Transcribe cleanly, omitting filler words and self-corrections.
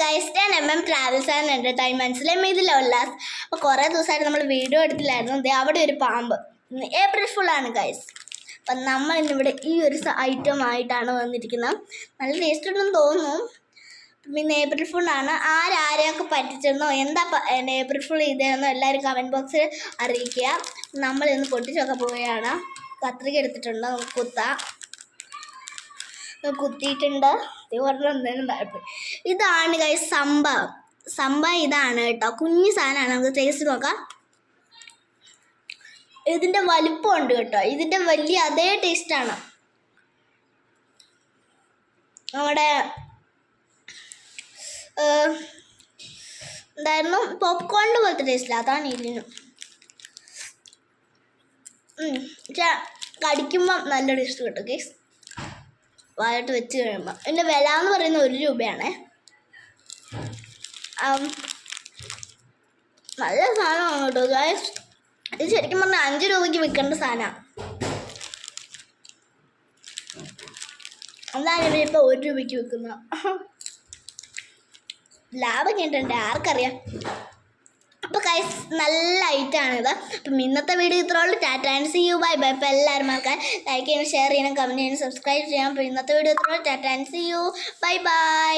Guys, ഞാൻ travels and എൻ്റർടൈൻമെൻറ്റ്സിലെ Mithila Ullas. അപ്പോൾ കുറേ ദിവസമായിട്ട് നമ്മൾ വീഡിയോ എടുത്തില്ലായിരുന്നു. അവിടെ ഒരു പാമ്പ്. ഏപ്രിൽ ഫുള്ളാണ് ഗൈസ്. അപ്പം നമ്മൾ ഇന്നിവിടെ ഈ ഒരു ഐറ്റം ആയിട്ടാണ് വന്നിരിക്കുന്നത്. നല്ല ടേസ്റ്റ് ഉണ്ടെന്ന് തോന്നുന്നു. പിന്നെ ഏപ്രിൽ ഫുള്ളാണ്. ആരെയൊക്കെ പറ്റിച്ചെന്നോ എന്താ ഏപ്രിൽ ഫുൾ ഇതെന്നോ എല്ലാവരും കമൻറ്റ് ബോക്സിൽ അറിയിക്കുക. നമ്മളിന്ന് പൊട്ടിച്ചൊക്കെ പോവുകയാണ്. കത്രിക എടുത്തിട്ടുണ്ട്, നമുക്ക് കുത്താം. കുത്തിയിട്ടുണ്ട്. ഇതാണ് ഗൈസ് സംഭവം ഇതാണ് കേട്ടോ. കുഞ്ഞു സാധനമാണ്. നമുക്ക് ടേസ്റ്റ് നോക്കാം. ഇതിൻ്റെ വലിപ്പമുണ്ട് കേട്ടോ. ഇതിൻ്റെ വലിയ അതേ ടേസ്റ്റാണ്. നമ്മുടെ എന്തായിരുന്നു പോപ്കോണിൻ്റെ പോലത്തെ ടേസ്റ്റില്ല. അതാണ് ഇതിന്. പക്ഷേ കടിക്കുമ്പം നല്ല ടേസ്റ്റ് കിട്ടും ഗൈസ്. വായിട്ട് വെച്ച് കഴിയുമ്പോൾ. ഇതിൻ്റെ വില എന്ന് പറയുന്നത് 1 രൂപയാണ്. നല്ല സാധനമാണ് കേട്ടോ ഗൈസ്. ഇത് ശരിക്കും പറഞ്ഞാൽ 5 രൂപയ്ക്ക് വിൽക്കേണ്ട സാധനമാണ്. എന്താണ് ഇവരിപ്പോൾ 1 രൂപയ്ക്ക് വിൽക്കുന്നത്? ലാഭം കേട്ടിട്ടുണ്ട്, ആർക്കറിയാം. അപ്പോൾ ഗൈസ് നല്ല ഐറ്റമാണിത്. അപ്പം ഇന്നത്തെ വീഡിയോ ഇത്രയുള്ളൂ. Tata and see you, bye bye. അപ്പോൾ എല്ലാവരും ആൾക്കാർ ലൈക്ക് ചെയ്യണം, ഷെയർ ചെയ്യണം, കമൻറ്റ് ചെയ്യണം, സബ്സ്ക്രൈബ് ചെയ്യണം. അപ്പോൾ ഇന്നത്തെ വീഡിയോ ഇത്രയുള്ളൂ. Tata and see you, bye by.